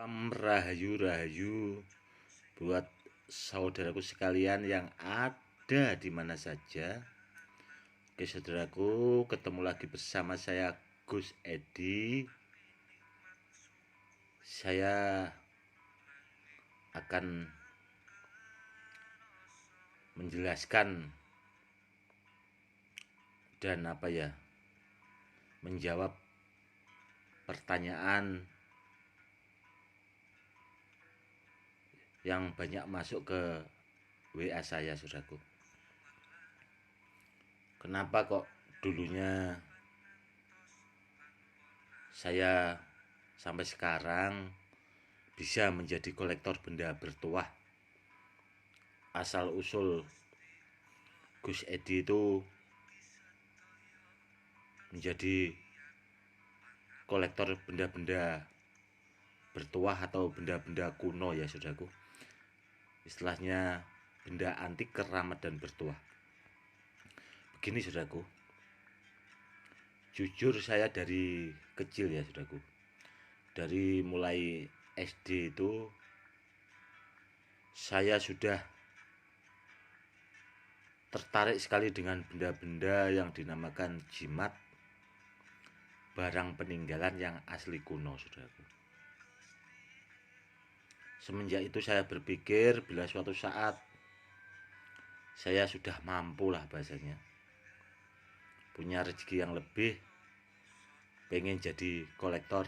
Rahayu-rahayu buat saudaraku sekalian yang ada di mana saja. Oke saudaraku, ketemu lagi bersama saya Gus Edi. Saya akan menjelaskan dan menjawab pertanyaan yang banyak masuk ke WA saya, saudaraku. Kenapa kok dulunya saya sampai sekarang bisa menjadi kolektor benda bertuah? Asal usul Gus Edi itu menjadi kolektor benda-benda bertuah atau benda-benda kuno ya saudaraku. Istilahnya benda antik, keramat dan bertuah. Begini saudaraku, jujur saya dari kecil ya saudaraku, dari mulai SD itu saya sudah tertarik sekali dengan benda-benda yang dinamakan jimat, barang peninggalan yang asli kuno saudaraku. Semenjak itu saya berpikir bila suatu saat saya sudah mampu lah bahasanya, punya rezeki yang lebih, pengen jadi kolektor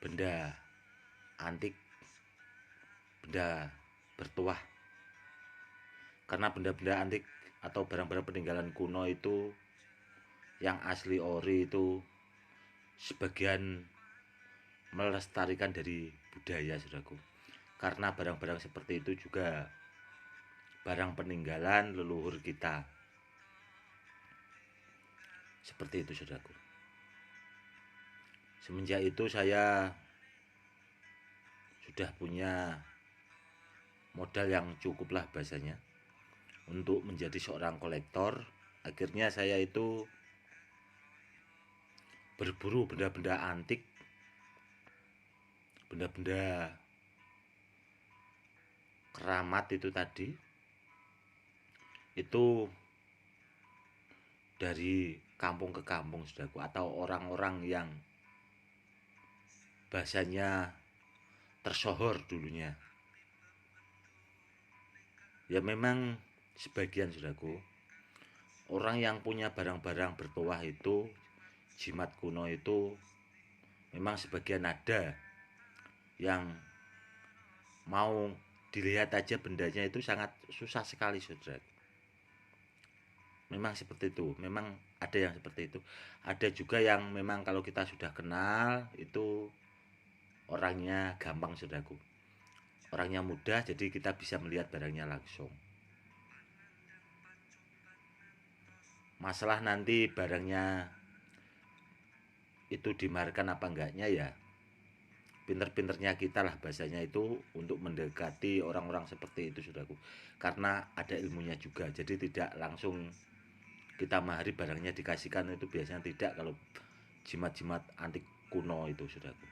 benda antik, benda bertuah. Karena benda-benda antik atau barang-barang peninggalan kuno itu yang asli ori itu sebagian melestarikan dari budaya saudaraku. Karena barang-barang seperti itu juga barang peninggalan leluhur kita. Seperti itu saudaraku. Semenjak itu saya sudah punya modal yang cukup lah bahasanya untuk menjadi seorang kolektor. Akhirnya saya itu berburu benda-benda antik, benda-benda keramat itu tadi, itu dari kampung ke kampung saudaraku, atau orang-orang yang bahasanya tersohor dulunya. Ya memang sebagian saudaraku, orang yang punya barang-barang bertuah itu, jimat kuno itu, memang sebagian ada yang mau dilihat aja bendanya itu sangat susah sekali saudara. Memang seperti itu, memang ada yang seperti itu. Ada juga yang memang kalau kita sudah kenal itu orangnya gampang saudaraku, orangnya mudah, jadi kita bisa melihat barangnya langsung. Masalah nanti barangnya itu dimarkan apa enggaknya ya pinter-pinternya kita lah bahasanya itu untuk mendekati orang-orang seperti itu saudaraku. Karena ada ilmunya juga, jadi tidak langsung kita mahari barangnya dikasihkan, itu biasanya tidak kalau jimat-jimat antik kuno itu saudaraku.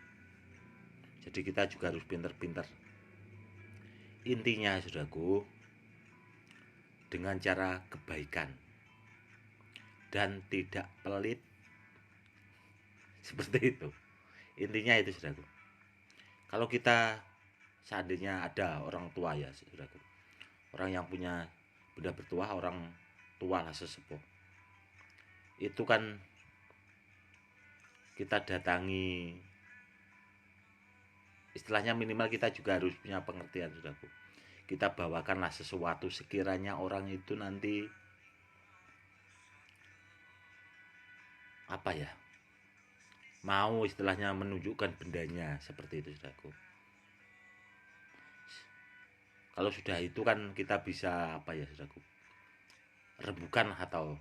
Jadi kita juga harus pinter-pinter. Intinya saudaraku, dengan cara kebaikan dan tidak pelit, seperti itu. Intinya itu saudaraku. Kalau kita seandainya ada orang tua ya saudaraku, orang yang punya benda bertuah, orang tua lah, sesepuh, itu kan kita datangi, istilahnya minimal kita juga harus punya pengertian saudaraku. Kita bawakanlah sesuatu, sekiranya orang itu nanti mau istilahnya menunjukkan bendanya, seperti itu saudaraku. Kalau sudah itu kan kita bisa saudaraku, rembukan atau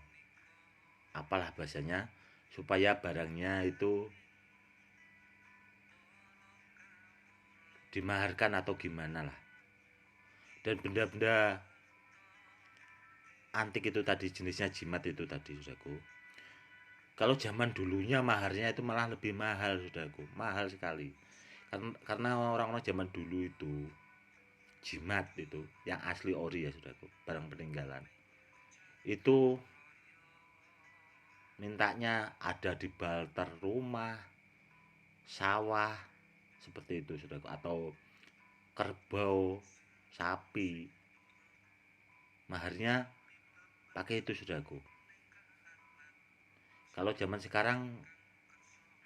apalah bahasanya, supaya barangnya itu dimaharkan atau gimana lah. Dan benda-benda antik itu tadi, jenisnya jimat itu tadi saudaraku, kalau zaman dulunya maharnya itu malah lebih mahal saudaraku, mahal sekali. Karena orang-orang zaman dulu itu jimat itu yang asli ori ya saudaraku, barang peninggalan itu mintanya ada di balter rumah, sawah, seperti itu saudaraku, atau kerbau, sapi. Maharnya pakai itu saudaraku. Kalau zaman sekarang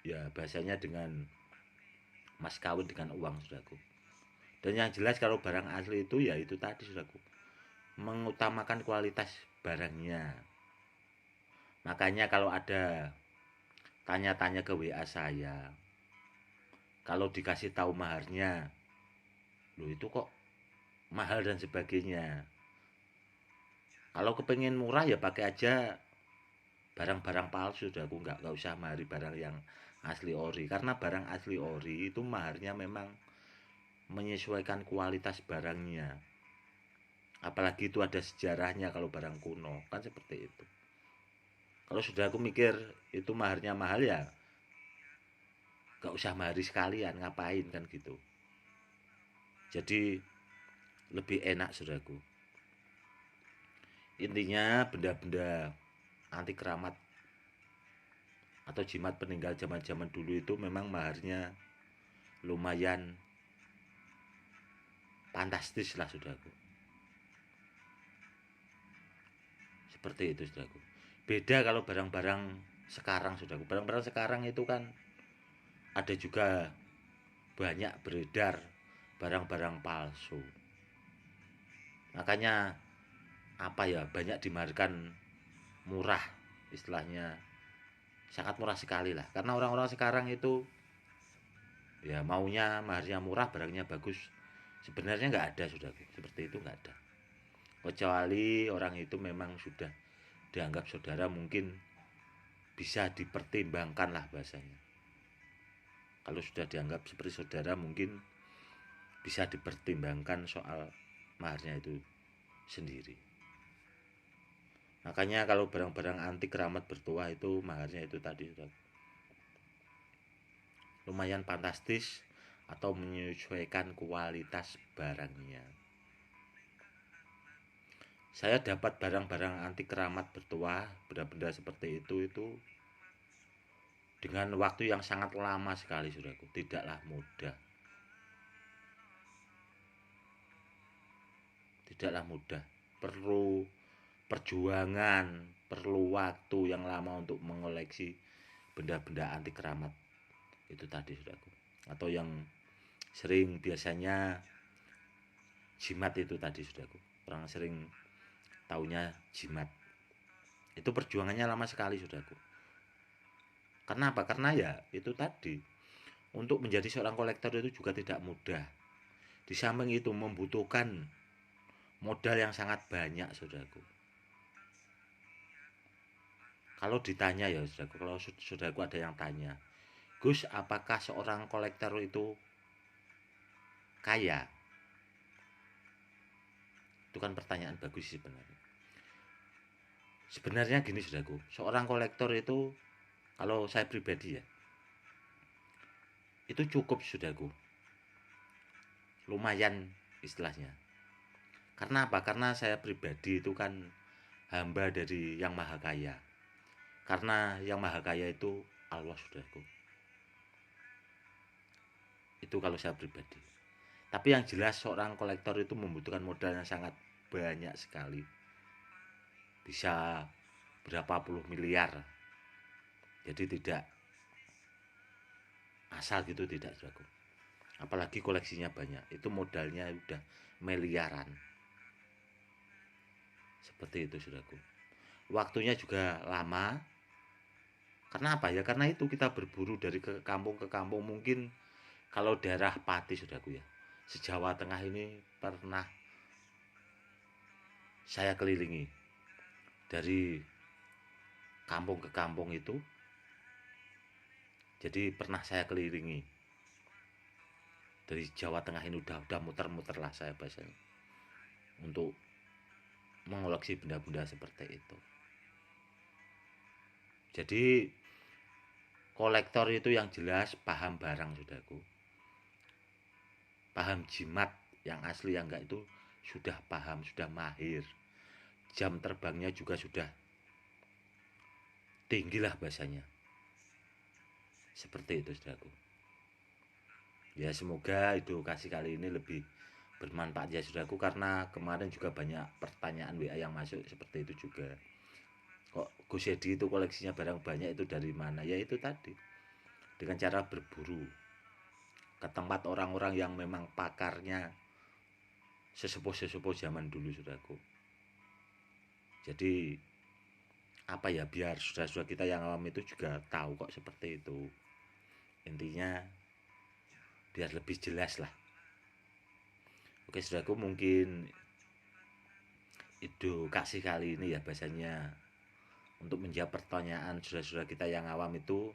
ya bahasanya dengan mas kawin dengan uang saudaraku. Dan yang jelas kalau barang asli itu ya itu tadi saudaraku, mengutamakan kualitas barangnya. Makanya kalau ada tanya-tanya ke WA saya, kalau dikasih tahu maharnya, loh itu kok mahal dan sebagainya. Kalau kepengen murah ya pakai aja barang-barang palsu, udah aku nggak usah mahari barang yang asli ori, karena barang asli ori itu maharnya memang menyesuaikan kualitas barangnya. Apalagi itu ada sejarahnya, kalau barang kuno kan seperti itu. Kalau sudah aku mikir itu maharnya mahal ya gak usah mahari sekalian, ngapain kan gitu. Jadi lebih enak saudaraku. Intinya benda-benda anti keramat atau jimat peninggal zaman-zaman dulu itu memang maharnya lumayan fantastis lah saudaraku. Seperti itu saudaraku. Beda kalau barang-barang sekarang saudaraku. Barang-barang sekarang itu kan ada juga banyak beredar barang-barang palsu. Makanya apa ya, banyak dimaharkan murah, istilahnya sangat murah sekali lah. Karena orang-orang sekarang itu ya maunya maharnya murah, barangnya bagus. Sebenarnya nggak ada saudaraku, seperti itu nggak ada. Kecuali orang itu memang sudah dianggap saudara, mungkin bisa dipertimbangkan lah bahasanya. Kalau sudah dianggap seperti saudara mungkin bisa dipertimbangkan soal maharnya itu sendiri. Makanya kalau barang-barang antik keramat bertuah itu maharnya itu tadi lumayan fantastis atau menyesuaikan kualitas barangnya. Saya dapat barang-barang antik keramat bertuah, benda-benda seperti itu dengan waktu yang sangat lama sekali saudaraku, tidaklah mudah. Tidaklah mudah, perlu perjuangan, perlu waktu yang lama untuk mengoleksi benda-benda antik keramat itu tadi saudaraku. Atau yang sering biasanya jimat itu tadi saudaraku. Orang sering taunya jimat. Itu perjuangannya lama sekali saudaraku. Karena apa? Karena ya itu tadi, untuk menjadi seorang kolektor itu juga tidak mudah. Di samping itu membutuhkan modal yang sangat banyak saudaraku. Kalau ditanya ya saudaraku, kalau saudaraku ada yang tanya, Gus, apakah seorang kolektor itu kaya? Itu kan pertanyaan bagus sebenarnya. Sebenarnya gini saudaraku, seorang kolektor itu kalau saya pribadi ya, itu cukup saudaraku. Lumayan istilahnya. Karena apa? Karena saya pribadi itu kan hamba dari yang maha kaya. Karena yang maha kaya itu Allah saudaraku. Itu kalau saya pribadi. Tapi yang jelas seorang kolektor itu membutuhkan modal yang sangat banyak sekali. Bisa berapa puluh miliar. Jadi tidak asal gitu, tidak saudaraku. Apalagi koleksinya banyak, itu modalnya udah miliaran. Seperti itu saudaraku. Waktunya juga lama. Karena apa ya? Karena itu kita berburu dari ke kampung, mungkin kalau daerah Pati saudaraku ya, se-Jawa Tengah ini pernah saya kelilingi. Dari kampung ke kampung itu, jadi pernah saya kelilingi. Dari Jawa Tengah ini udah muter-muter lah saya bahasanya, untuk mengoleksi benda-benda seperti itu. Jadi kolektor itu yang jelas paham barang saudaraku. paham jimat yang asli yang enggak itu sudah paham, sudah mahir. Jam terbangnya juga sudah tinggi lah bahasanya. Seperti itu saudaraku. Ya semoga edukasi kali ini lebih bermanfaat ya saudaraku, karena kemarin juga banyak pertanyaan WA yang masuk seperti itu juga. Kok Gus Edi itu koleksinya barang banyak, itu dari mana? Ya itu tadi, dengan cara berburu ke tempat orang-orang yang memang pakarnya, sesepuh-sesepuh zaman dulu saudaraku. Jadi apa ya, biar saudara-saudara kita yang awam itu juga tahu kok seperti itu. Intinya biar lebih jelas lah. Oke saudaraku, mungkin edukasi kali ini ya bahasanya untuk menjawab pertanyaan saudara-saudara kita yang awam itu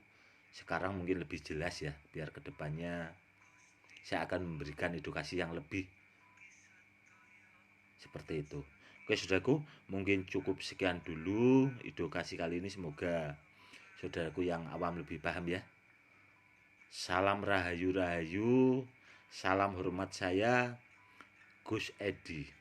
sekarang mungkin lebih jelas ya, biar kedepannya saya akan memberikan edukasi yang lebih seperti itu. Oke saudaraku, mungkin cukup sekian dulu edukasi kali ini, semoga saudaraku yang awam lebih paham ya. Salam rahayu rahayu, salam hormat saya Gus Edi.